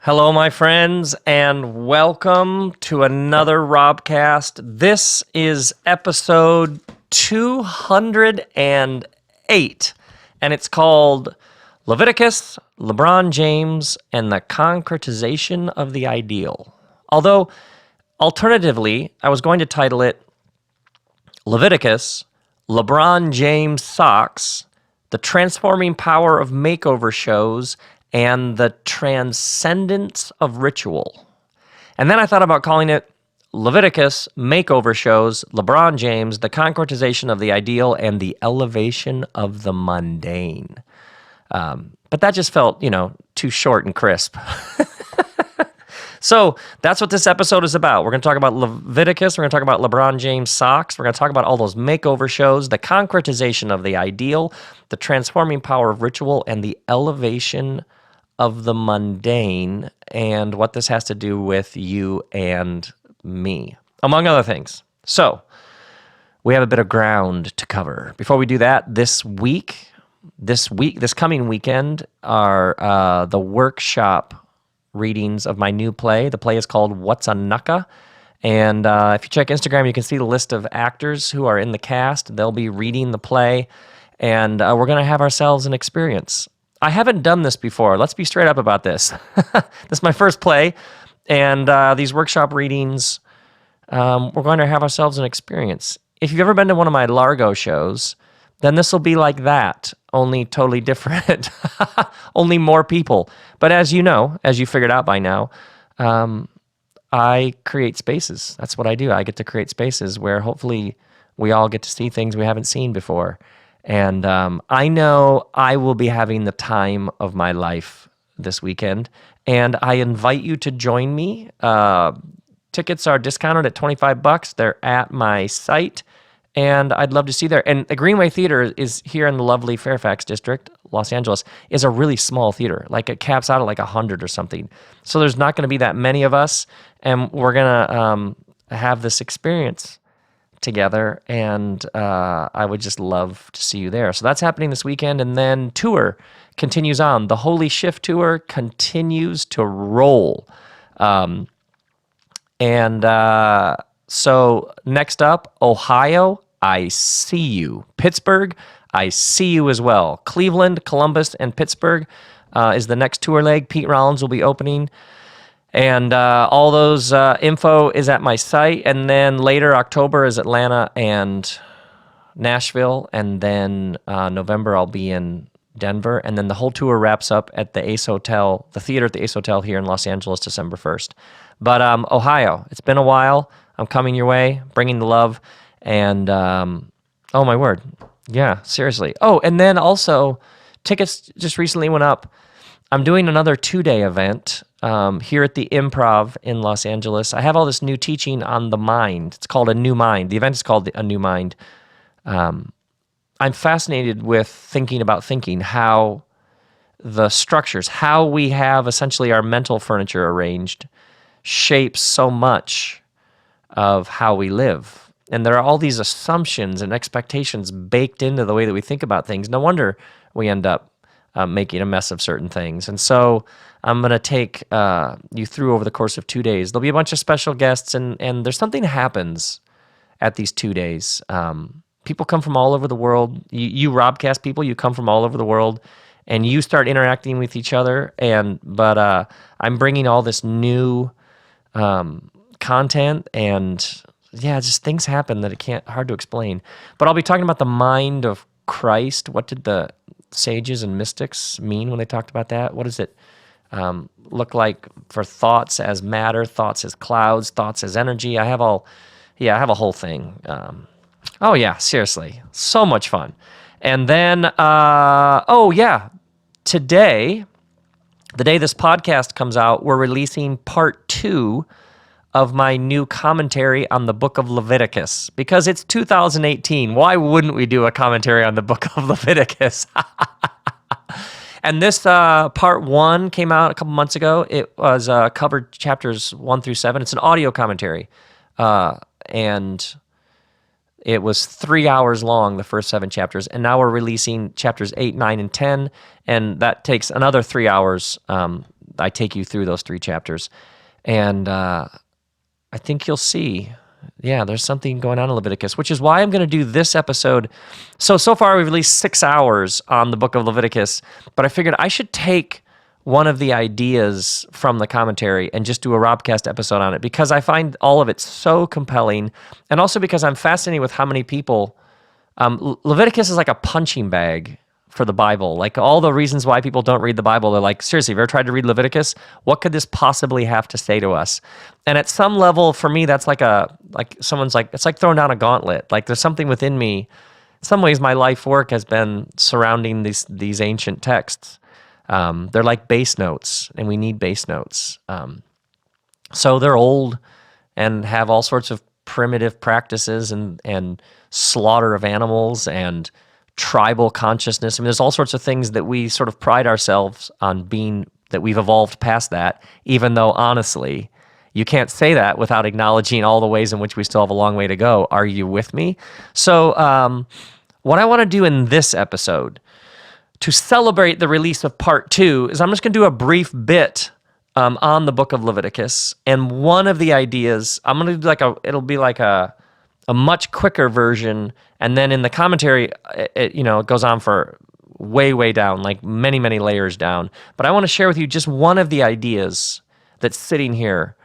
Hello, my friends, and welcome to another RobCast. This is episode 208, and it's called Leviticus, LeBron James, and the Concretization of the Ideal. Although, alternatively, I was going to title it Leviticus, LeBron James Socks, the Transforming Power of Makeover Shows, and the Transcendence of Ritual. And then I thought about calling it Leviticus, Makeover Shows, LeBron James, the Concretization of the Ideal, and the Elevation of the Mundane. But that just felt, too short and crisp. So that's what this episode is about. We're going to talk about Leviticus. We're going to talk about LeBron James socks. We're going to talk about all those makeover shows, the concretization of the ideal, the transforming power of ritual, and the elevation of the mundane, and what this has to do with you and me, among other things. So we have a bit of ground to cover. Before we do that, this coming weekend are the workshop readings of my new play. The play is called What's a Nucka? And if you check Instagram, you can see the list of actors who are in the cast. They'll be reading the play, and we're going to have ourselves an experience. I haven't done this before. Let's be straight up about this. This is my first play, and these workshop readings, we're going to have ourselves an experience. If you've ever been to one of my Largo shows, then this will be like that, only totally different, only more people. But as you know, as you figured out by now, I create spaces. That's what I do. I get to create spaces where hopefully we all get to see things we haven't seen before. And I know I will be having the time of my life this weekend, and I invite you to join me. Tickets are discounted at $25. They're at my site, and I'd love to see you there. And the Greenway Theater is here in the lovely Fairfax district, Los Angeles, is a really small theater. Like it caps out at like 100 or something. So there's not going to be that many of us, and we're going to have this experience together, and I would just love to see you there. So that's happening this weekend, and then tour continues on. The Holy Shift Tour continues to roll. So next up, Ohio, I see you. Pittsburgh, I see you as well. Cleveland, Columbus, and Pittsburgh is the next tour leg. Pete Rollins will be opening. And all those info is at my site. And then later, October is Atlanta and Nashville. And then November, I'll be in Denver. And then the whole tour wraps up at the Ace Hotel, the theater at the Ace Hotel here in Los Angeles, December 1st. But Ohio, it's been a while. I'm coming your way, bringing the love. And oh, my word. Yeah, seriously. Oh, and then also, tickets just recently went up. I'm doing another 2-day event here at the Improv in Los Angeles. I have all this new teaching on the mind. It's called A New Mind. The event is called A New Mind. I'm fascinated with thinking about thinking, how the structures, how we have essentially our mental furniture arranged shapes so much of how we live. And there are all these assumptions and expectations baked into the way that we think about things. No wonder we end up making a mess of certain things. And so I'm going to take you through over the course of 2 days. There'll be a bunch of special guests, and there's something that happens at these 2 days. People come from all over the world. You RobCast people, you come from all over the world, and you start interacting with each other. But I'm bringing all this new content, and yeah, just things happen that hard to explain. But I'll be talking about the mind of Christ. What did the sages and mystics mean when they talked about that? What does it look like for thoughts as matter, thoughts as clouds, thoughts as energy? I have a whole thing. Oh yeah, seriously, so much fun. And then, today, the day this podcast comes out, we're releasing part 2 of my new commentary on the book of Leviticus, because it's 2018. Why wouldn't we do a commentary on the book of Leviticus? And this part 1 came out a couple months ago. It was covered chapters 1 through 7. It's an audio commentary, and it was 3 hours long, the first 7 chapters, and now we're releasing chapters 8, 9, and 10, and that takes another 3 hours I take you through those 3 chapters. And I think you'll see, there's something going on in Leviticus, which is why I'm going to do this episode. So far we've released 6 hours on the book of Leviticus, but I figured I should take one of the ideas from the commentary and just do a RobCast episode on it, because I find all of it so compelling, and also because I'm fascinated with how many people, Leviticus is like a punching bag for the Bible. Like, all the reasons why people don't read the Bible, they're like, seriously, have you ever tried to read Leviticus? What could this possibly have to say to us? And at some level, for me, that's it's like throwing down a gauntlet. Like, there's something within me. In some ways, my life work has been surrounding these ancient texts. They're like base notes, and we need base notes. So they're old and have all sorts of primitive practices and slaughter of animals and tribal consciousness. I mean, there's all sorts of things that we sort of pride ourselves on being, that we've evolved past that, even though, honestly, you can't say that without acknowledging all the ways in which we still have a long way to go. Are you with me? So what I want to do in this episode, to celebrate the release of part 2, is I'm just going to do a brief bit on the book of Leviticus. And one of the ideas, I'm going to do it'll be like a much quicker version. And then in the commentary, it goes on for way, way down, like many, many layers down. But I want to share with you just one of the ideas that's sitting here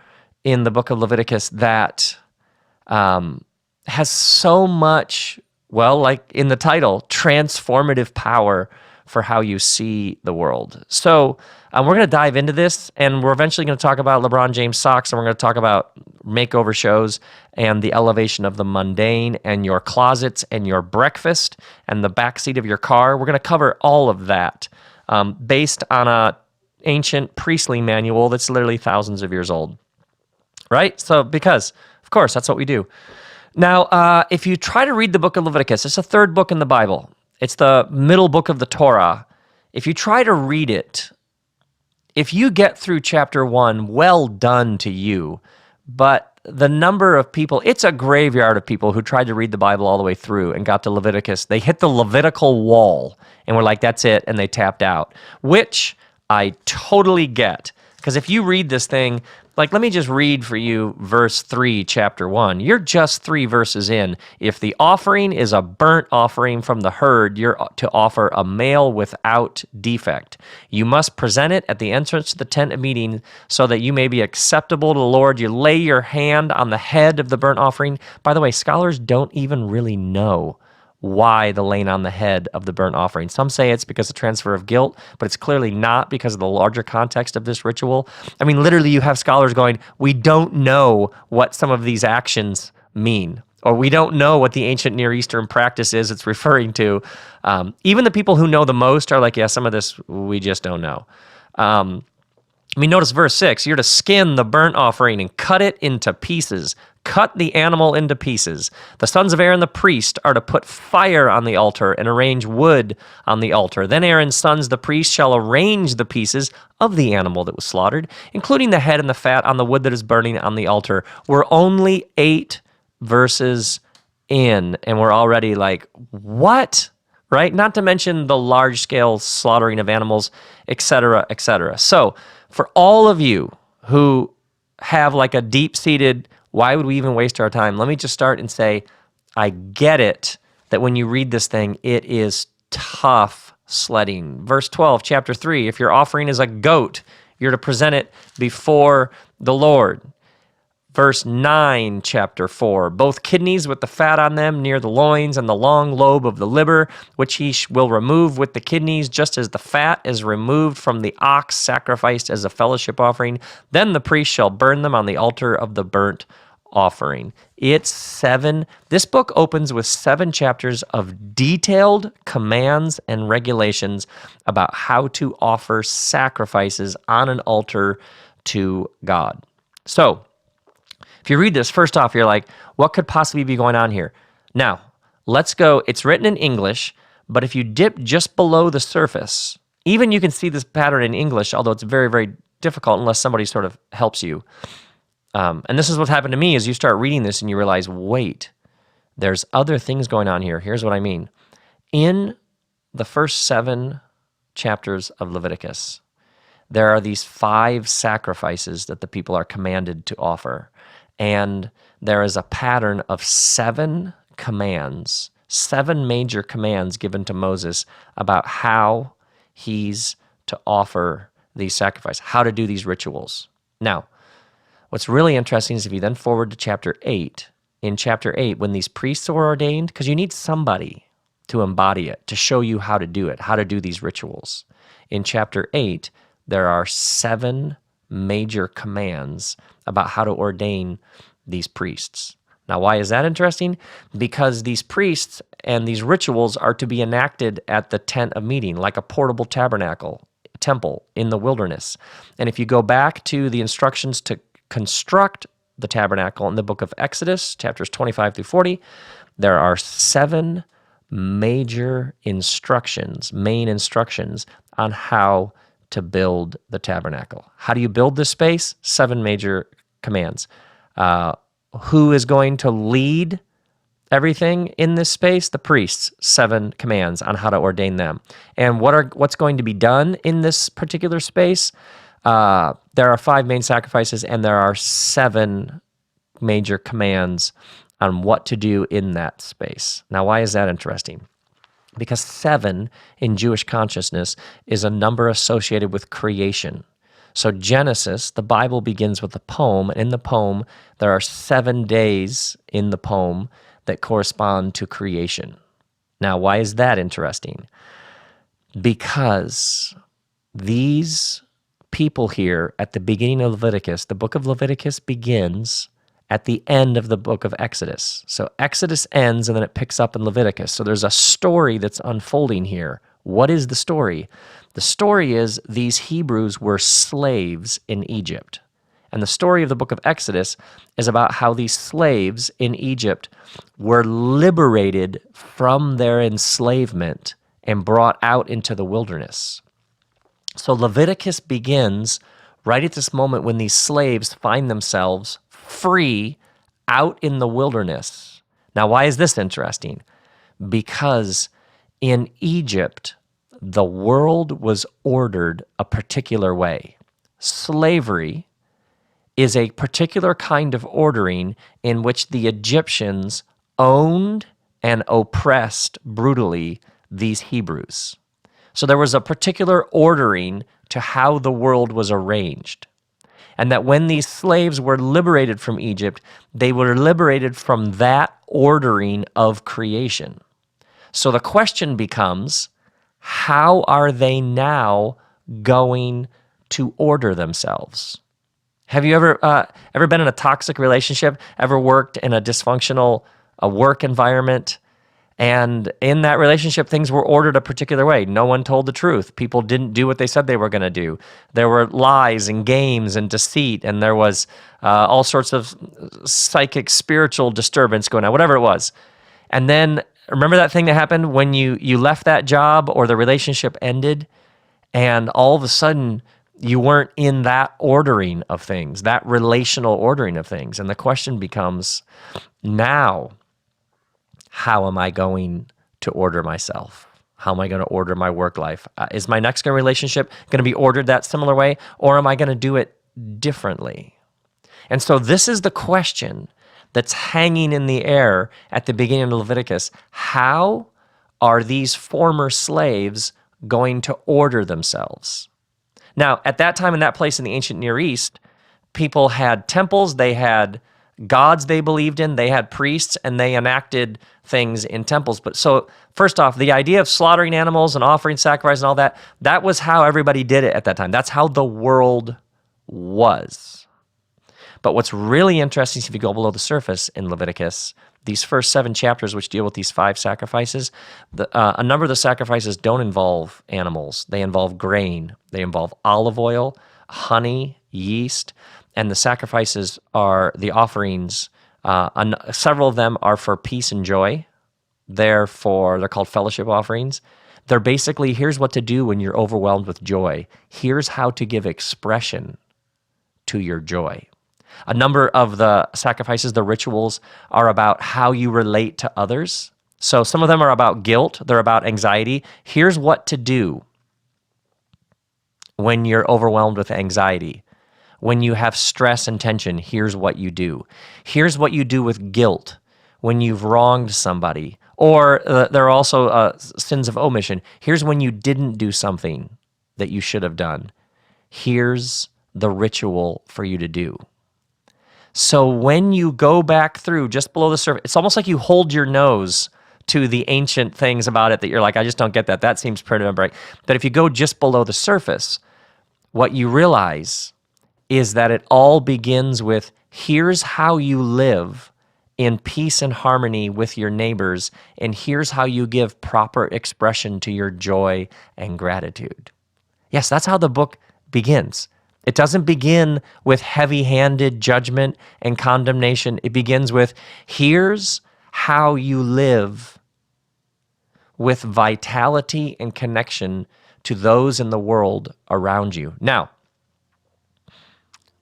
in the book of Leviticus that has so much, like in the title, transformative power for how you see the world. So we're going to dive into this, and we're eventually going to talk about LeBron James socks, and we're going to talk about makeover shows and the elevation of the mundane and your closets and your breakfast and the backseat of your car. We're going to cover all of that based on a ancient priestly manual that's literally thousands of years old, right? So because, of course, that's what we do. Now, if you try to read the book of Leviticus, it's the 3rd book in the Bible. It's the middle book of the Torah. If you try to read it, if you get through chapter 1, well done to you. But the number of people, it's a graveyard of people who tried to read the Bible all the way through and got to Leviticus. They hit the Levitical wall and were like, that's it, and they tapped out, which I totally get. Because if you read this thing, like, let me just read for you verse 3, chapter 1. You're just 3 verses in. If the offering is a burnt offering from the herd, you're to offer a male without defect. You must present it at the entrance to the tent of meeting so that you may be acceptable to the Lord. You lay your hand on the head of the burnt offering. By the way, scholars don't even really know why the laying on the head of the burnt offering. Some say it's because of transfer of guilt, but it's clearly not because of the larger context of this ritual. I mean, literally, you have scholars going, we don't know what some of these actions mean, or we don't know what the ancient Near Eastern practice is it's referring to. Even the people who know the most are like, yeah, some of this we just don't know. Notice verse 6, you're to skin the burnt offering and cut it into pieces. Cut the animal into pieces. The sons of Aaron the priest are to put fire on the altar and arrange wood on the altar. Then Aaron's sons, the priest, shall arrange the pieces of the animal that was slaughtered, including the head and the fat on the wood that is burning on the altar. We're only 8 verses in, and we're already like, what? Right? Not to mention the large-scale slaughtering of animals, etc., etc. So, for all of you who have like a deep-seated, why would we even waste our time? Let me just start and say, I get it that when you read this thing, it is tough sledding. Verse 12, chapter 3, if your offering is a goat, you're to present it before the Lord. Verse 9, chapter 4, both kidneys with the fat on them near the loins and the long lobe of the liver, which he will remove with the kidneys, just as the fat is removed from the ox sacrificed as a fellowship offering. Then the priest shall burn them on the altar of the burnt offering. It's 7. This book opens with 7 chapters of detailed commands and regulations about how to offer sacrifices on an altar to God. So, if you read this, first off, you're like, what could possibly be going on here? Now, let's go. It's written in English, but if you dip just below the surface, even you can see this pattern in English, although it's very, very difficult unless somebody sort of helps you. And this is what happened to me, is you start reading this and you realize, wait, there's other things going on here. Here's what I mean. In the first 7 chapters of Leviticus, there are these 5 sacrifices that the people are commanded to offer. And there is a pattern of 7 commands, 7 major commands given to Moses about how he's to offer these sacrifices, how to do these rituals. Now, what's really interesting is if you then forward to chapter 8, in chapter 8, when these priests were ordained, because you need somebody to embody it, to show you how to do it, how to do these rituals. In chapter 8, there are 7 major commands about how to ordain these priests. Now, why is that interesting? Because these priests and these rituals are to be enacted at the tent of meeting, like a portable tabernacle, temple in the wilderness. And if you go back to the instructions to construct the tabernacle in the book of Exodus, chapters 25 through 40, there are 7 major instructions, main instructions on how to build the tabernacle. How do you build this space? 7 major commands. Who is going to lead everything in this space? The priests. 7 commands on how to ordain them. And what's going to be done in this particular space? There are 5 main sacrifices, and there are 7 major commands on what to do in that space. Now, why is that interesting? Because 7 in Jewish consciousness is a number associated with creation. So Genesis, the Bible begins with a poem, and in the poem, there are 7 days in the poem that correspond to creation. Now, why is that interesting? Because these people here at the beginning of Leviticus, the book of Leviticus begins at the end of the book of Exodus. So Exodus ends and then it picks up in Leviticus. So there's a story that's unfolding here. What is the story? The story is these Hebrews were slaves in Egypt. And the story of the book of Exodus is about how these slaves in Egypt were liberated from their enslavement and brought out into the wilderness. So Leviticus begins right at this moment when these slaves find themselves free out in the wilderness. Now, why is this interesting? Because in Egypt, the world was ordered a particular way. Slavery is a particular kind of ordering in which the Egyptians owned and oppressed brutally these Hebrews. So there was a particular ordering to how the world was arranged. And that when these slaves were liberated from Egypt, they were liberated from that ordering of creation. So the question becomes, how are they now going to order themselves? Have you ever been in a toxic relationship, ever worked in a dysfunctional work environment? And in that relationship, things were ordered a particular way. No one told the truth. People didn't do what they said they were going to do. There were lies and games and deceit, and there was all sorts of psychic, spiritual disturbance going on, whatever it was. And then, remember that thing that happened when you left that job or the relationship ended, and all of a sudden, you weren't in that ordering of things, that relational ordering of things. And the question becomes, now, how am I going to order myself? How am I going to order my work life? Is my next relationship going to be ordered that similar way, or am I going to do it differently? And so this is the question that's hanging in the air at the beginning of Leviticus. How are these former slaves going to order themselves? Now, at that time in that place in the ancient Near East, people had temples, they had gods they believed in, they had priests, and they enacted things in temples. But so, first off, the idea of slaughtering animals and offering sacrifice and all that, that was how everybody did it at that time. That's how the world was. But what's really interesting, if you go below the surface in Leviticus, these first 7 chapters, which deal with these 5 sacrifices, a number of the sacrifices don't involve animals. They involve grain. They involve olive oil, honey, yeast, and the sacrifices are the offerings. Several of them are for peace and joy. They're called fellowship offerings. They're basically, here's what to do when you're overwhelmed with joy. Here's how to give expression to your joy. A number of the sacrifices, the rituals, are about how you relate to others. So some of them are about guilt. They're about anxiety. Here's what to do When you're overwhelmed with anxiety, when you have stress and tension, here's what you do. Here's what you do with guilt when you've wronged somebody. Or there are also sins of omission. Here's when you didn't do something that you should have done. Here's the ritual for you to do. So when you go back through just below the surface, it's almost like you hold your nose to the ancient things about it that you're like, I just don't get that. That seems pretty right. But if you go just below the surface, what you realize is that it all begins with, here's how you live in peace and harmony with your neighbors, and here's how you give proper expression to your joy and gratitude. Yes, that's how the book begins. It doesn't begin with heavy-handed judgment and condemnation. It begins with, here's how you live with vitality and connection to those in the world around you. Now,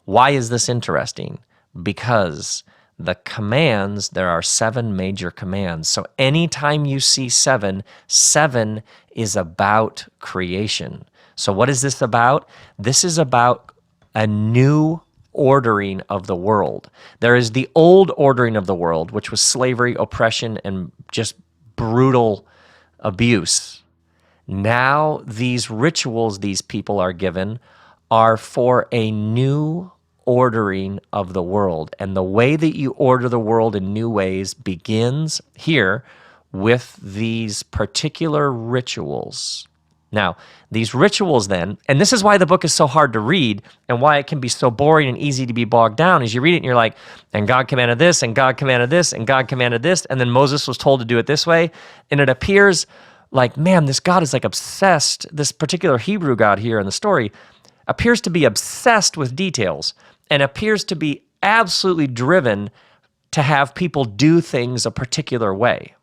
why is this interesting? Because the commands, there are 7 major commands. So anytime you see 7, 7 is about creation. So what is this about? This is about a new ordering of the world. There is the old ordering of the world, which was slavery, oppression, and just brutal abuse. Now these rituals these people are given are for a new ordering of the world. And the way that you order the world in new ways begins here with these particular rituals. Now, these rituals then, and this is why the book is so hard to read and why it can be so boring and easy to be bogged down, is you read it and you're like, and God commanded this, and God commanded this, and God commanded this, and then Moses was told to do it this way, and it appears like, man, this God is like obsessed, this particular Hebrew God here in the story appears to be obsessed with details and appears to be absolutely driven to have people do things a particular way.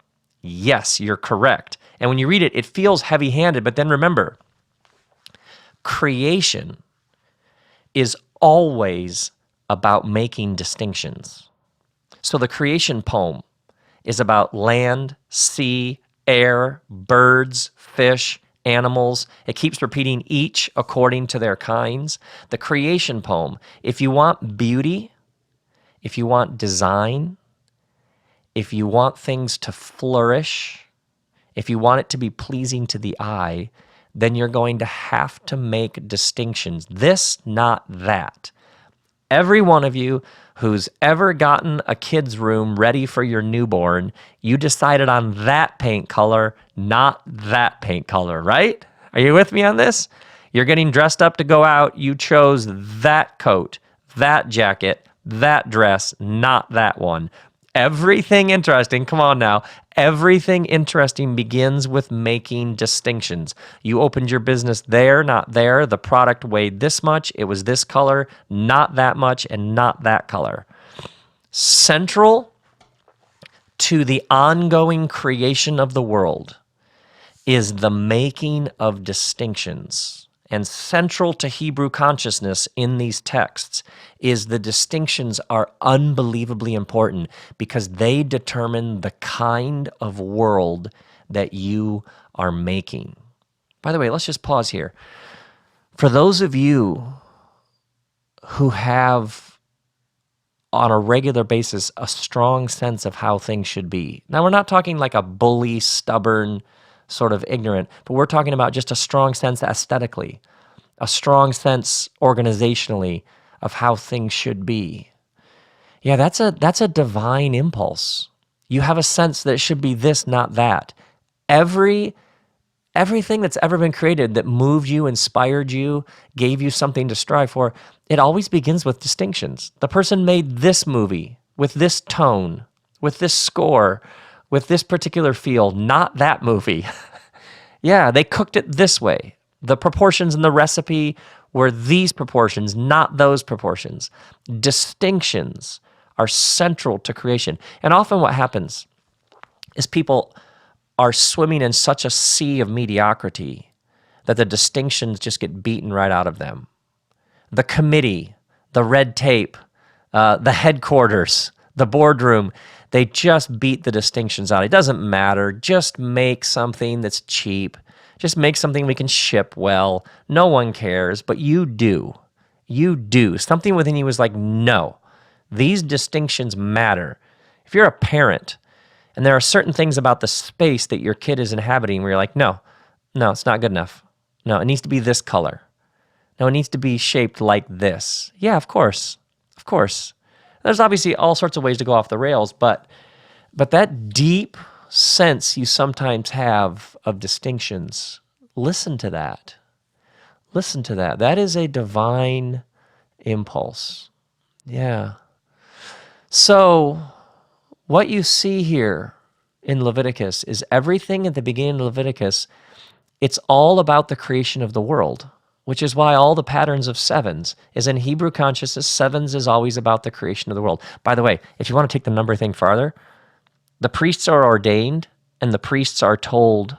Yes, you're correct. And when you read it, it feels heavy-handed, but then remember, creation is always about making distinctions. So the creation poem is about land, sea, air, birds, fish, animals. It keeps repeating each according to their kinds. The creation poem, if you want beauty, if you want design, if you want things to flourish, if you want it to be pleasing to the eye, then you're going to have to make distinctions. This, not that. Every one of you who's ever gotten a kid's room ready for your newborn, you decided on that paint color, not that paint color, right? Are you with me on this? You're getting dressed up to go out. You chose that coat, that jacket, that dress, not that one. Everything interesting, come on now, everything interesting begins with making distinctions. You opened your business there, not there. The product weighed this much. It was this color, not that much, and not that color. Central to the ongoing creation of the world is the making of distinctions. And central to Hebrew consciousness in these texts is the distinctions are unbelievably important because they determine the kind of world that you are making. By the way, let's just pause here. For those of you who have on a regular basis a strong sense of how things should be. Now, we're not talking like a bully, stubborn, sort of ignorant, but we're talking about just a strong sense aesthetically, a strong sense organizationally of how things should be. Yeah, that's a divine impulse. You have a sense that it should be this, not that. Everything that's ever been created that moved you, inspired you, gave you something to strive for, it always begins with distinctions. The person made this movie with this tone, with this score, with this particular feel, not that movie. Yeah, they cooked it this way. The proportions in the recipe were these proportions, not those proportions. Distinctions are central to creation. And often what happens is people are swimming in such a sea of mediocrity that the distinctions just get beaten right out of them. The committee, the red tape, the headquarters, the boardroom, they just beat the distinctions out. It doesn't matter. Just make something that's cheap. Just make something we can ship well. No one cares, but you do. You do. Something within you is like, no, these distinctions matter. If you're a parent and there are certain things about the space that your kid is inhabiting where you're like, no, it's not good enough. No, it needs to be this color. No, it needs to be shaped like this. Yeah, of course. Of course. There's obviously all sorts of ways to go off the rails, but that deep sense you sometimes have of distinctions, listen to that. Listen to that. That is a divine impulse. Yeah. So what you see here in Leviticus is everything at the beginning of Leviticus, it's all about the creation of the world, which is why all the patterns of sevens is in Hebrew consciousness. Sevens is always about the creation of the world. By the way, if you want to take the number thing farther, the priests are ordained and the priests are told,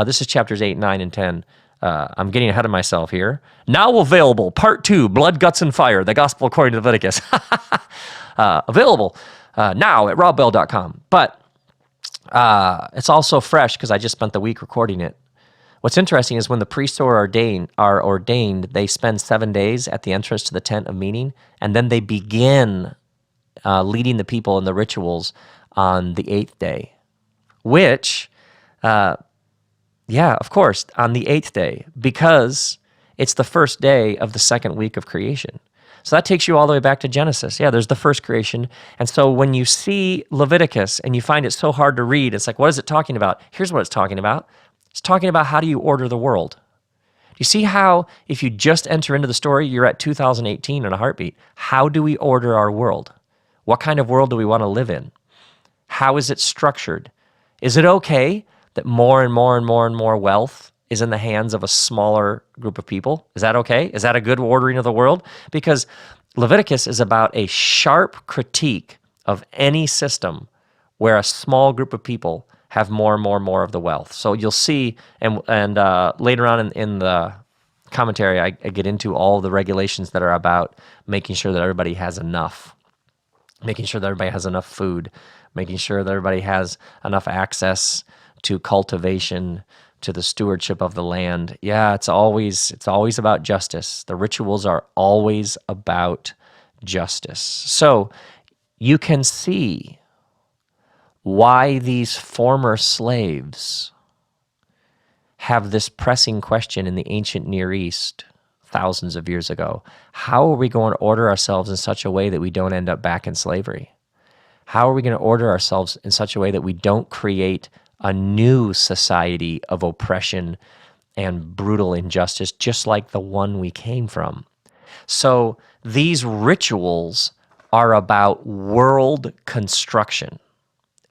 this is chapters 8, 9, and 10. I'm getting ahead of myself here. Now available, part 2, Blood, Guts, and Fire, the Gospel according to Leviticus. Available now at robbell.com. But it's also fresh because I just spent the week recording it. What's interesting is when the priests are ordained, they spend 7 days at the entrance to the tent of meeting, and then they begin leading the people in the rituals on the 8th day, which, of course, on the 8th day, because it's the first day of the second week of creation. So that takes you all the way back to Genesis. Yeah, there's the first creation. And so when you see Leviticus and you find it so hard to read, it's like, what is it talking about? Here's what it's talking about. It's talking about how do you order the world. Do you see how if you just enter into the story, you're at 2018 in a heartbeat? How do we order our world? What kind of world do we want to live in? How is it structured? Is it okay that more and more and more and more wealth is in the hands of a smaller group of people? Is that okay? Is that a good ordering of the world? Because Leviticus is about a sharp critique of any system where a small group of people have more and more and more of the wealth. So you'll see, and later on in the commentary, I get into all the regulations that are about making sure that everybody has enough, making sure that everybody has enough food, making sure that everybody has enough access to cultivation, to the stewardship of the land. Yeah, it's always about justice. The rituals are always about justice. So you can see why these former slaves have this pressing question in the ancient Near East thousands of years ago. How are we going to order ourselves in such a way that we don't end up back in slavery? How are we going to order ourselves in such a way that we don't create a new society of oppression and brutal injustice, just like the one we came from? So these rituals are about world construction.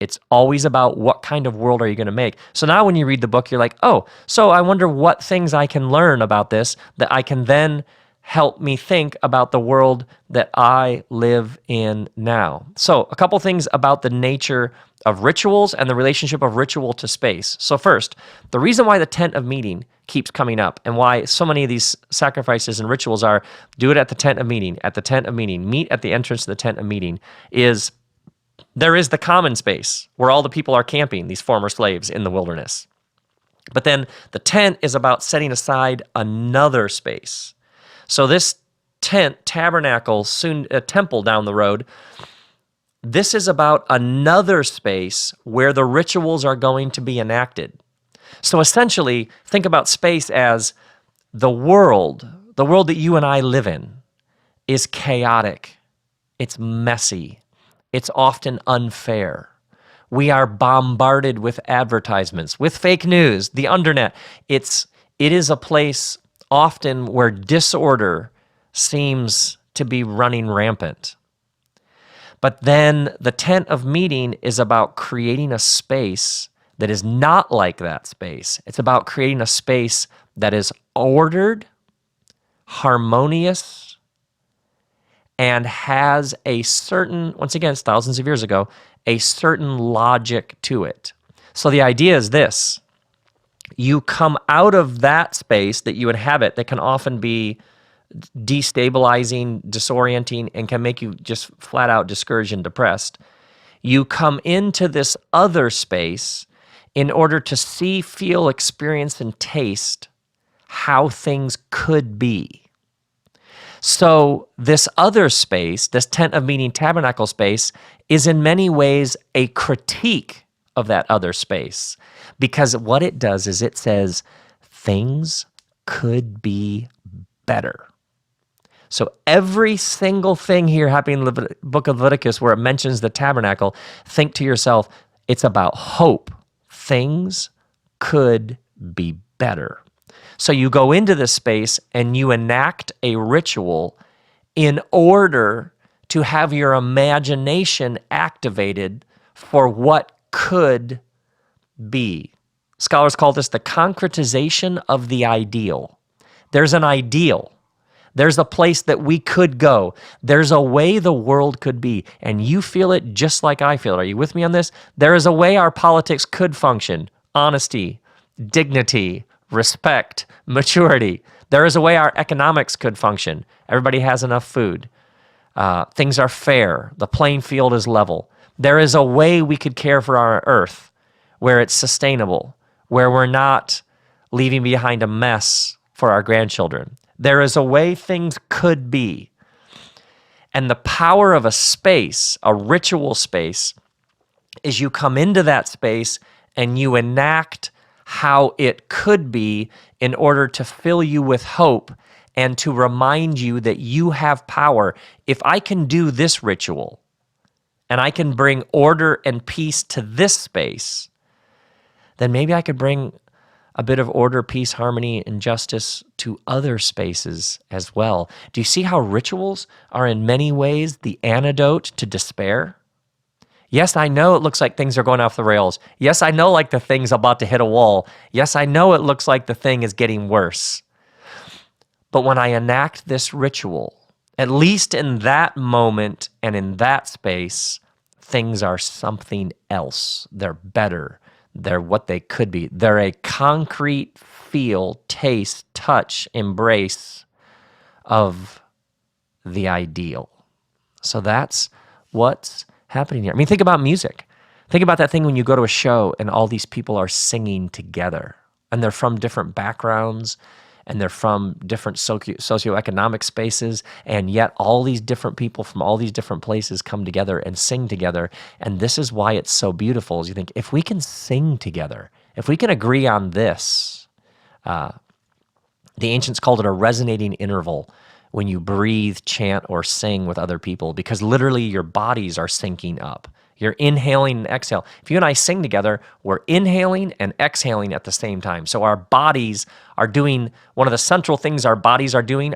It's always about what kind of world are you going to make. So now when you read the book, you're like, oh, so I wonder what things I can learn about this that I can then help me think about the world that I live in now. So a couple things about the nature of rituals and the relationship of ritual to space. So first, the reason why the tent of meeting keeps coming up and why so many of these sacrifices and rituals are do it at the tent of meeting, meet at the entrance to the tent of meeting, is there is the common space where all the people are camping, these former slaves in the wilderness. But then the tent is about setting aside another space. So this tent, tabernacle, soon a temple down the road, this is about another space where the rituals are going to be enacted. So essentially, think about space as the world that you and I live in is chaotic, it's messy, it's often unfair. We are bombarded with advertisements, with fake news, the undernet. It is a place often where disorder seems to be running rampant. But then the tent of meeting is about creating a space that is not like that space. It's about creating a space that is ordered, harmonious, and has a certain, once again, it's thousands of years ago, a certain logic to it. So the idea is this: you come out of that space that you inhabit that can often be destabilizing, disorienting, and can make you just flat out discouraged and depressed. You come into this other space in order to see, feel, experience, and taste how things could be. So this other space, this tent of meeting tabernacle space, is in many ways a critique of that other space. Because what it does is it says things could be better. So every single thing here happening in the book of Leviticus where it mentions the tabernacle, think to yourself, it's about hope. Things could be better. So you go into this space and you enact a ritual in order to have your imagination activated for what could be. Scholars call this the concretization of the ideal. There's an ideal. There's a place that we could go. There's a way the world could be, and you feel it just like I feel it. Are you with me on this? There is a way our politics could function. Honesty, dignity, respect, maturity. There is a way our economics could function. Everybody has enough food. Things are fair. The playing field is level. There is a way we could care for our earth where it's sustainable, where we're not leaving behind a mess for our grandchildren. There is a way things could be. And the power of a space, a ritual space, is you come into that space and you enact how it could be in order to fill you with hope and to remind you that you have power. If I can do this ritual and I can bring order and peace to this space, then maybe I could bring a bit of order, peace, harmony, and justice to other spaces as well. Do you see how rituals are in many ways the antidote to despair? Yes, I know it looks like things are going off the rails. Yes, I know like the thing's about to hit a wall. Yes, I know it looks like the thing is getting worse. But when I enact this ritual, at least in that moment and in that space, things are something else. They're better. They're what they could be. They're a concrete feel, taste, touch, embrace of the ideal. So that's what's happening here. I mean, think about music. Think about that thing when you go to a show and all these people are singing together and they're from different backgrounds and they're from different socioeconomic spaces, and yet all these different people from all these different places come together and sing together. And this is why it's so beautiful, is you think, if we can sing together, if we can agree on this, the ancients called it a resonating interval, when you breathe, chant, or sing with other people, because literally your bodies are syncing up. You're inhaling and exhale. If you and I sing together, we're inhaling and exhaling at the same time. So our bodies are doing, one of the central things our bodies are doing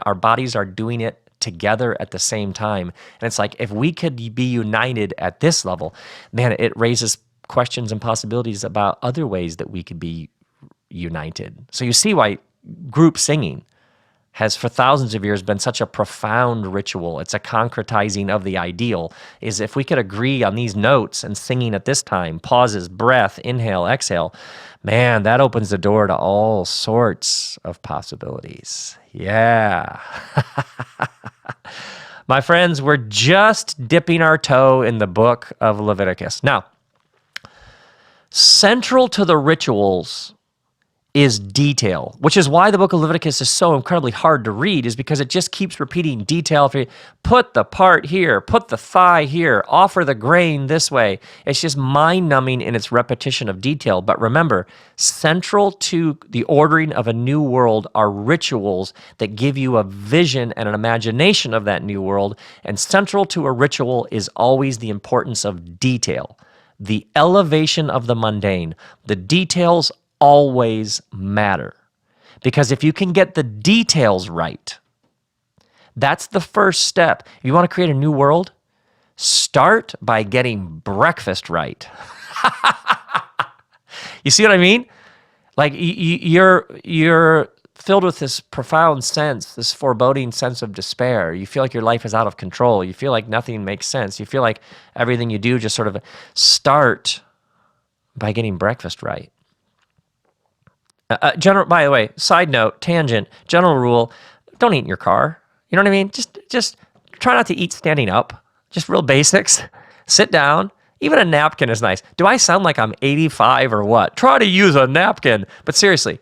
it together at the same time. And it's like, if we could be united at this level, man, it raises questions and possibilities about other ways that we could be united. So you see why group singing has for thousands of years been such a profound ritual. It's a concretizing of the ideal, is if we could agree on these notes and singing at this time, pauses, breath, inhale, exhale, man, that opens the door to all sorts of possibilities. Yeah. My friends, we're just dipping our toe in the book of Leviticus. Now, central to the rituals is detail, which is why the book of Leviticus is so incredibly hard to read, is because it just keeps repeating detail. Put the part here, put the thigh here, offer the grain this way. It's just mind-numbing in its repetition of detail. But remember, central to the ordering of a new world are rituals that give you a vision and an imagination of that new world. And central to a ritual is always the importance of detail, the elevation of the mundane. The details always matter, because if you can get the details right, that's the first step. If you want to create a new world, start by getting breakfast right. You see what I mean? Like you're filled with this profound sense, this foreboding sense of despair. You feel like your life is out of control. You feel like nothing makes sense. You feel like everything you do just sort of start by getting breakfast right. By the way, side note, tangent, general rule, don't eat in your car. You know what I mean? Just try not to eat standing up. Just real basics. Sit down, Even a napkin is nice. Do I sound like I'm 85 or what? Try to use a napkin. But seriously,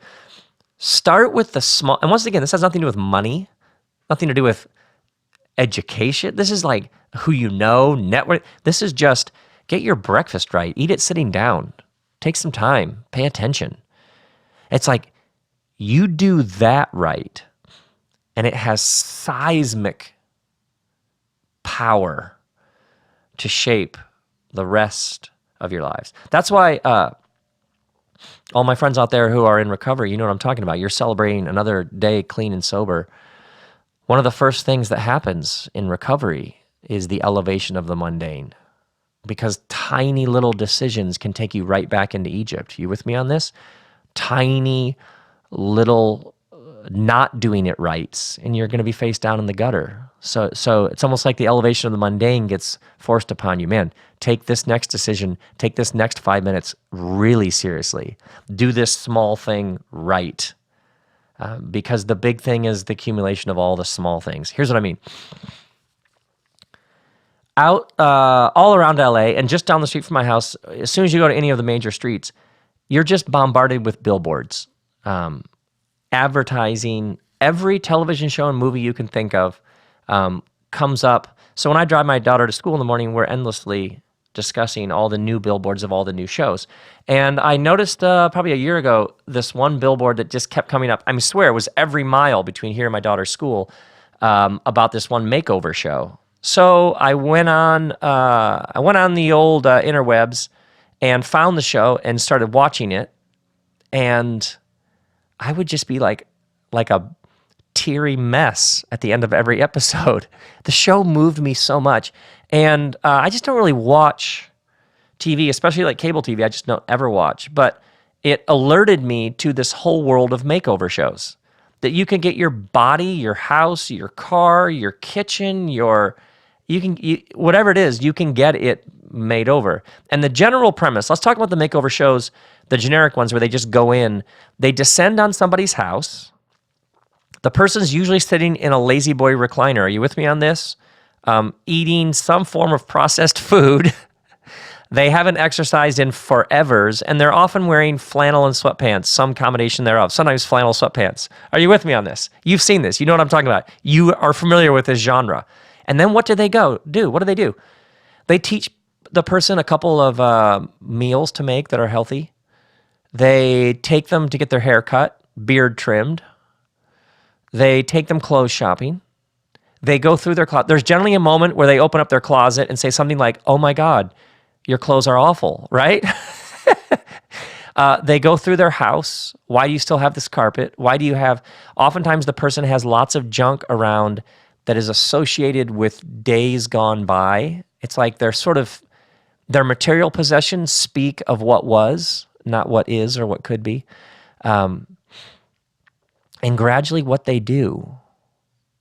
start with the small. And once again, this has nothing to do with money, nothing to do with education. This is like who you know, network. This is just get your breakfast right. Eat it sitting down. Take some time. Pay attention. It's like you do that right, and it has seismic power to shape the rest of your lives. That's why all my friends out there who are in recovery, you know what I'm talking about. You're celebrating another day clean and sober. One of the first things that happens in recovery is the elevation of the mundane, because tiny little decisions can take you right back into Egypt. You with me on this? Tiny little not doing it right, and you're going to be face down in the gutter. So it's almost like the elevation of the mundane gets forced upon you. Man, take this next decision, take this next 5 minutes really seriously. Do this small thing right. Because the big thing is the accumulation of all the small things. Here's what I mean. Out all around LA and just down the street from my house, as soon as you go to any of the major streets, you're just bombarded with billboards, advertising. Every television show and movie you can think of comes up. So when I drive my daughter to school in the morning, we're endlessly discussing all the new billboards of all the new shows. And I noticed probably a year ago, this one billboard that just kept coming up. I swear it was every mile between here and my daughter's school about this one makeover show. So I went on the old interwebs and found the show and started watching it. And I would just be like a teary mess at the end of every episode. The show moved me so much. And I just don't really watch TV, especially like cable TV. I just don't ever watch. But it alerted me to this whole world of makeover shows that you can get your body, your house, your car, your kitchen, whatever it is, you can get it made over. And the general premise, let's talk about the makeover shows, the generic ones where they just go in, they descend on somebody's house. The person's usually sitting in a lazy boy recliner. Are you with me on this? Eating some form of processed food. They haven't exercised in forevers, and they're often wearing flannel and sweatpants, some combination thereof, sometimes flannel sweatpants. Are you with me on this? You've seen this. You know what I'm talking about. You are familiar with this genre. And then what do they do? What do? They teach the person a couple of meals to make that are healthy. They take them to get their hair cut, beard trimmed. They take them clothes shopping. They go through their closet. There's generally a moment where they open up their closet and say something like, "Oh my God, your clothes are awful," right? They go through their house. Why do you still have this carpet? Oftentimes the person has lots of junk around that is associated with days gone by. It's like their material possessions speak of what was, not what is or what could be. And gradually what they do,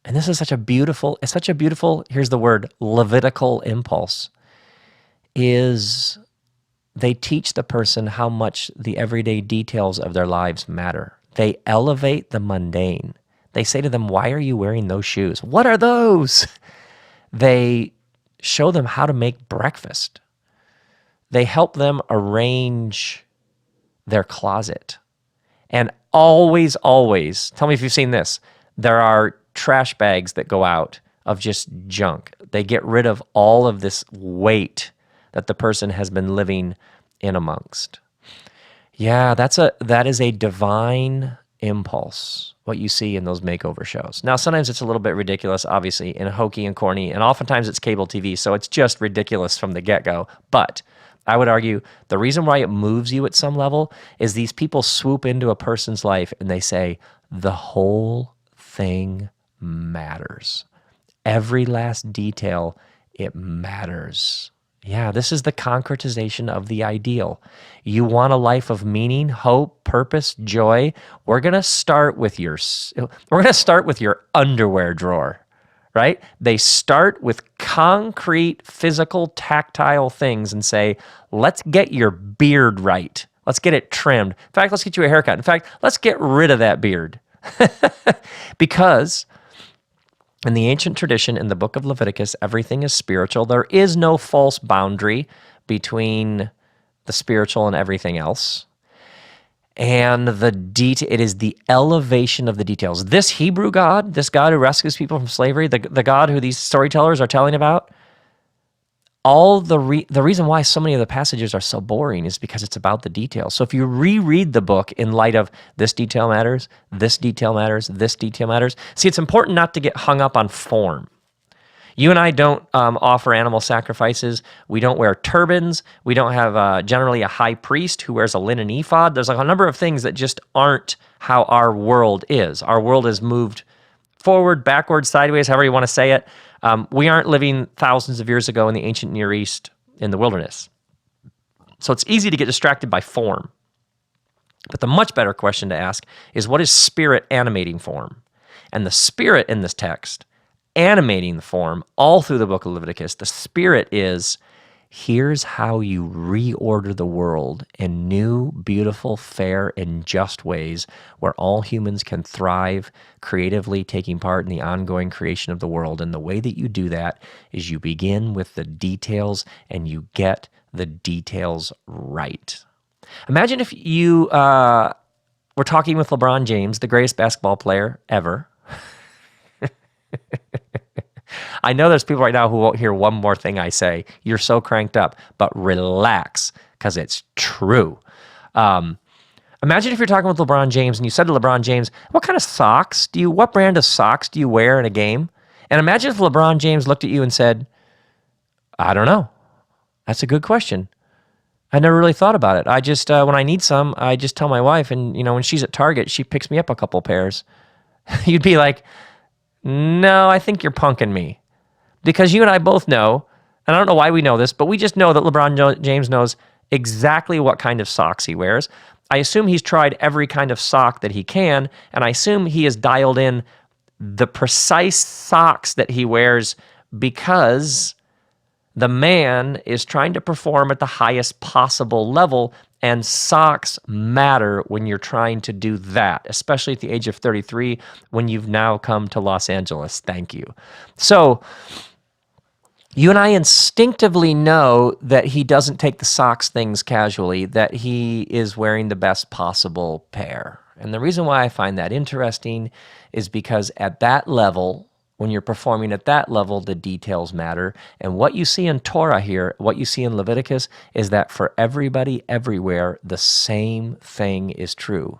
and this is such a beautiful, here's the word, Levitical impulse, is they teach the person how much the everyday details of their lives matter. They elevate the mundane. They say to them, "Why are you wearing those shoes? What are those?" They show them how to make breakfast. They help them arrange their closet. And always, tell me if you've seen this, there are trash bags that go out of just junk. They get rid of all of this weight that the person has been living in amongst. Yeah, that is a divine impulse, what you see in those makeover shows. Now, sometimes it's a little bit ridiculous, obviously, and hokey and corny, and oftentimes it's cable TV, so it's just ridiculous from the get-go. But I would argue the reason why it moves you at some level is these people swoop into a person's life and they say, the whole thing matters. Every last detail, it matters. Yeah, this is the concretization of the ideal. You want a life of meaning, hope, purpose, joy? We're going to start with your underwear drawer. Right? They start with concrete, physical, tactile things and say, let's get your beard right. Let's get it trimmed. In fact, let's get you a haircut. In fact, let's get rid of that beard. Because in the ancient tradition, in the book of Leviticus, everything is spiritual. There is no false boundary between the spiritual and everything else. And it is the elevation of the details. This Hebrew God, this God who rescues people from slavery, the God who these storytellers are telling about, the reason why so many of the passages are so boring is because it's about the details. So if you reread the book in light of this detail matters, this detail matters, this detail matters. See, it's important not to get hung up on form. You and I don't offer animal sacrifices. We don't wear turbans. We don't have generally a high priest who wears a linen ephod. There's like a number of things that just aren't how our world is. Our world has moved forward, backward, sideways, however you want to say it. We aren't living thousands of years ago in the ancient Near East in the wilderness. So it's easy to get distracted by form. But the much better question to ask is, what is spirit animating form? And the spirit in this text, animating the form all through the book of Leviticus, the spirit is, here's how you reorder the world in new, beautiful, fair, and just ways where all humans can thrive creatively, taking part in the ongoing creation of the world. And the way that you do that is you begin with the details and you get the details right. Imagine if you were talking with LeBron James, the greatest basketball player ever. I know there's people right now who won't hear one more thing I say. You're so cranked up, but relax, because it's true. Imagine if you're talking with LeBron James and you said to LeBron James, what brand of socks do you wear in a game? And imagine if LeBron James looked at you and said, I don't know. That's a good question. I never really thought about it. I just, when I need some, I just tell my wife, and when she's at Target, she picks me up a couple pairs. You'd be like, no, I think you're punking me. Because you and I both know, and I don't know why we know this, but we just know that LeBron James knows exactly what kind of socks he wears. I assume he's tried every kind of sock that he can, and I assume he has dialed in the precise socks that he wears because the man is trying to perform at the highest possible level, and socks matter when you're trying to do that, especially at the age of 33 when you've now come to Los Angeles. Thank you. So you and I instinctively know that he doesn't take the socks things casually, that he is wearing the best possible pair. And the reason why I find that interesting is because at that level, when you're performing at that level, the details matter. And what you see in Torah here, what you see in Leviticus, is that for everybody, everywhere, the same thing is true.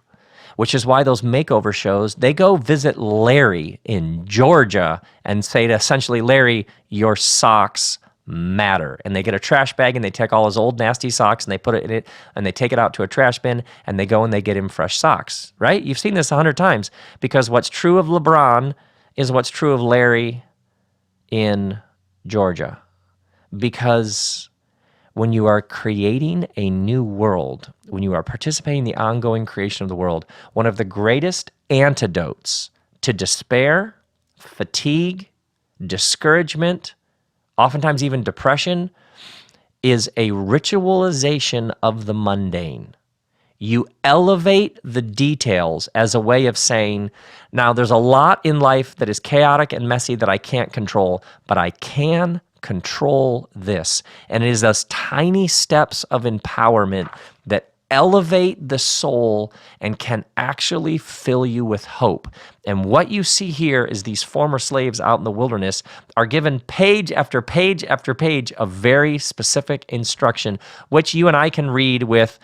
Which is why those makeover shows, they go visit Larry in Georgia and say to essentially, Larry, your socks matter. And they get a trash bag and they take all his old nasty socks and they put it in it and they take it out to a trash bin and they go and they get him fresh socks, right? You've seen this 100 times because what's true of LeBron is what's true of Larry in Georgia. Because when you are creating a new world, when you are participating in the ongoing creation of the world, one of the greatest antidotes to despair, fatigue, discouragement, oftentimes even depression, is a ritualization of the mundane. You elevate the details as a way of saying, now there's a lot in life that is chaotic and messy that I can't control, but I can control this. And it is those tiny steps of empowerment that elevate the soul and can actually fill you with hope. And what you see here is these former slaves out in the wilderness are given page after page after page of very specific instruction, which you and I can read with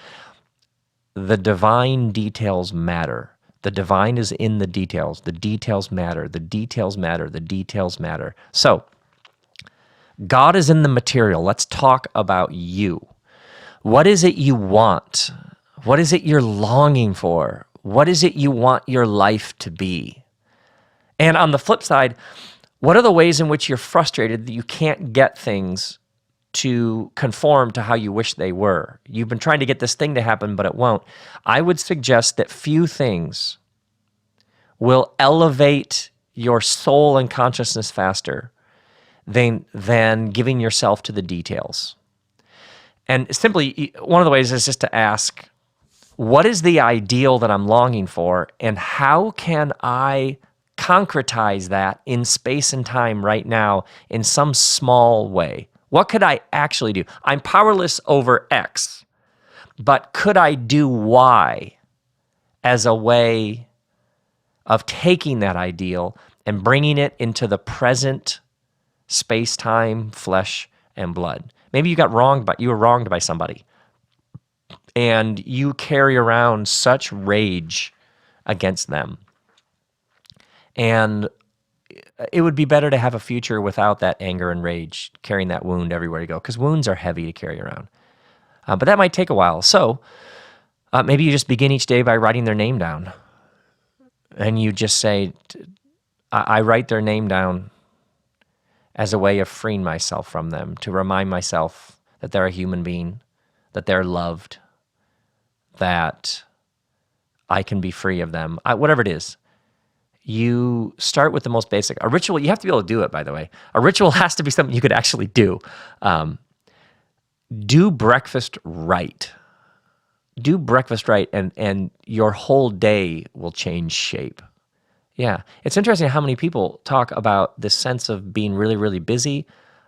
the divine details matter. The divine is in the details. The details matter. The details matter. The details matter. So, God is in the material. Let's talk about you. What is it you want? What is it you're longing for? What is it you want your life to be? And on the flip side, what are the ways in which you're frustrated that you can't get things to conform to how you wish they were? You've been trying to get this thing to happen, but it won't. I would suggest that few things will elevate your soul and consciousness faster than giving yourself to the details. And simply, one of the ways is just to ask, what is the ideal that I'm longing for, and how can I concretize that in space and time right now in some small way? What could I actually do? I'm powerless over X, but could I do Y as a way of taking that ideal and bringing it into the present space, time, flesh, and blood? Maybe you were wronged by somebody, and you carry around such rage against them. And it would be better to have a future without that anger and rage, carrying that wound everywhere you go, because wounds are heavy to carry around. But that might take a while. So maybe you just begin each day by writing their name down. And you just say, I write their name down as a way of freeing myself from them, to remind myself that they're a human being, that they're loved, that I can be free of them, whatever it is. You start with the most basic. A ritual, you have to be able to do it, by the way. A ritual has to be something you could actually do. Do breakfast right. Do breakfast right, and your whole day will change shape. Yeah. It's interesting how many people talk about this sense of being really, really busy,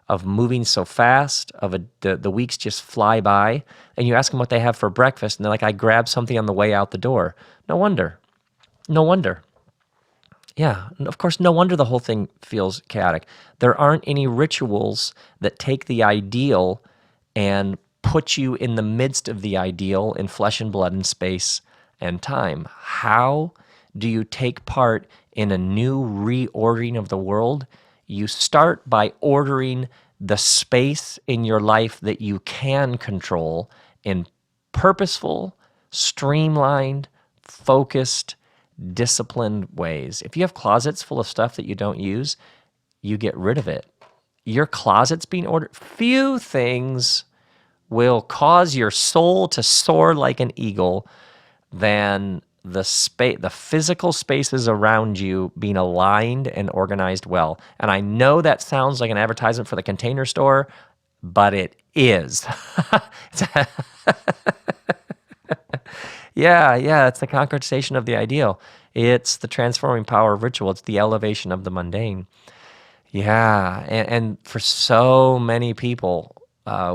of moving so fast, the weeks just fly by, and you ask them what they have for breakfast, and they're like, I grabbed something on the way out the door. No wonder. Yeah, and of course, no wonder the whole thing feels chaotic. There aren't any rituals that take the ideal and put you in the midst of the ideal in flesh and blood and space and time. How do you take part in a new reordering of the world? You start by ordering the space in your life that you can control in purposeful, streamlined, focused, disciplined ways. If you have closets full of stuff that you don't use, you get rid of it. Your closet's being ordered. Few things will cause your soul to soar like an eagle than the physical spaces around you being aligned and organized well. And I know that sounds like an advertisement for the Container Store, but it is. Yeah, it's the concretization of the ideal. It's the transforming power of ritual. It's the elevation of the mundane. Yeah, and for so many people,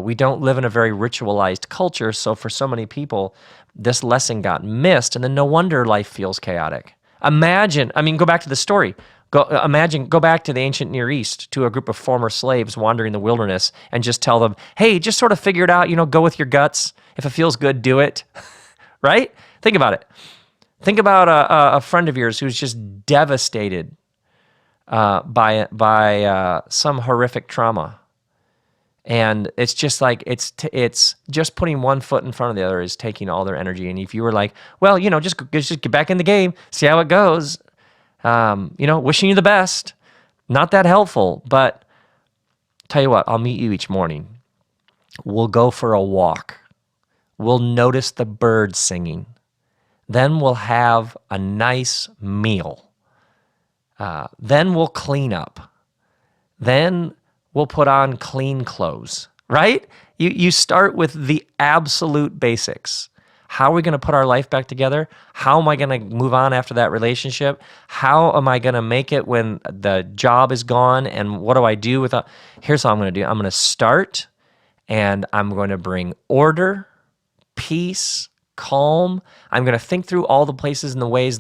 we don't live in a very ritualized culture, so for so many people, this lesson got missed, and then no wonder life feels chaotic. Go back to the story. Go back to the ancient Near East, to a group of former slaves wandering the wilderness, and just tell them, hey, just sort of figure it out, go with your guts. If it feels good, do it. Right? Think about it. Think about a friend of yours who's just devastated by some horrific trauma. And it's just like, it's just putting one foot in front of the other is taking all their energy. And if you were like, well, just get back in the game, see how it goes, wishing you the best, not that helpful. But tell you what, I'll meet you each morning. We'll go for a walk. We'll notice the birds singing. Then we'll have a nice meal. Then we'll clean up. Then we'll put on clean clothes, right? You start with the absolute basics. How are we going to put our life back together? How am I going to move on after that relationship? How am I going to make it when the job is gone? And what do I do with that? Here's how I'm going to do. I'm going to start, and I'm going to bring order, peace, calm. I'm going to think through all the places and the ways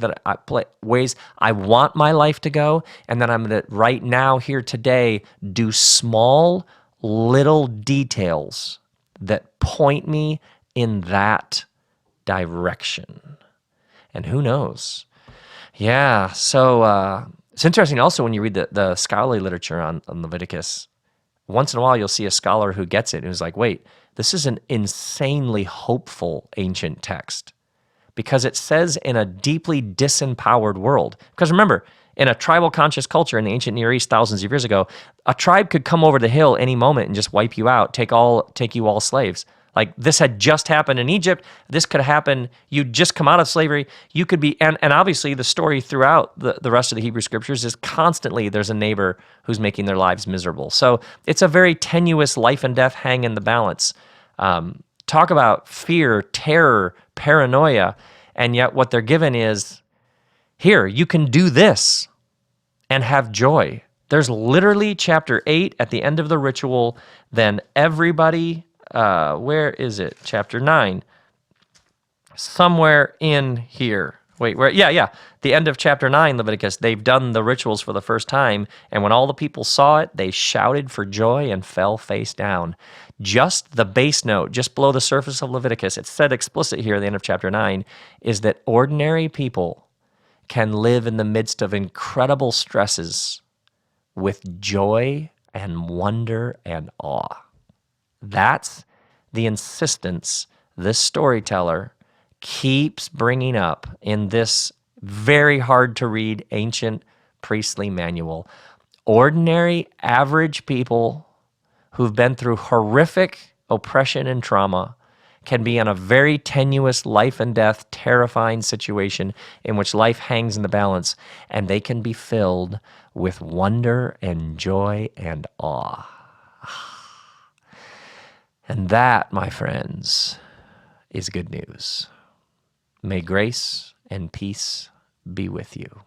I want my life to go, and then I'm going to right now, here today, do small little details that point me in that direction. And who knows? Yeah. So it's interesting also when you read the scholarly literature on Leviticus. Once in a while, you'll see a scholar who gets it and who's like, wait, this is an insanely hopeful ancient text because it says in a deeply disempowered world. Because remember, in a tribal conscious culture in the ancient Near East thousands of years ago, a tribe could come over the hill any moment and just wipe you out, take you all slaves. Like this had just happened in Egypt. This could happen. You'd just come out of slavery. You could be, and obviously the story throughout the rest of the Hebrew scriptures is constantly there's a neighbor who's making their lives miserable. So it's a very tenuous life and death hang in the balance. Talk about fear, terror, paranoia, and yet what they're given is, here, you can do this and have joy. There's literally chapter 8 at the end of the ritual. Then everybody, where is it? Chapter 9. Somewhere in here. Wait, where? Yeah. The end of chapter 9, Leviticus, they've done the rituals for the first time. And when all the people saw it, they shouted for joy and fell face down. Just the base note, just below the surface of Leviticus, it's said explicit here at the end of chapter 9, is that ordinary people can live in the midst of incredible stresses with joy and wonder and awe. That's the insistence this storyteller keeps bringing up in this very hard to read ancient priestly manual. Ordinary, average people who've been through horrific oppression and trauma can be in a very tenuous life and death, terrifying situation in which life hangs in the balance, and they can be filled with wonder and joy and awe. And that, my friends, is good news. May grace and peace be with you.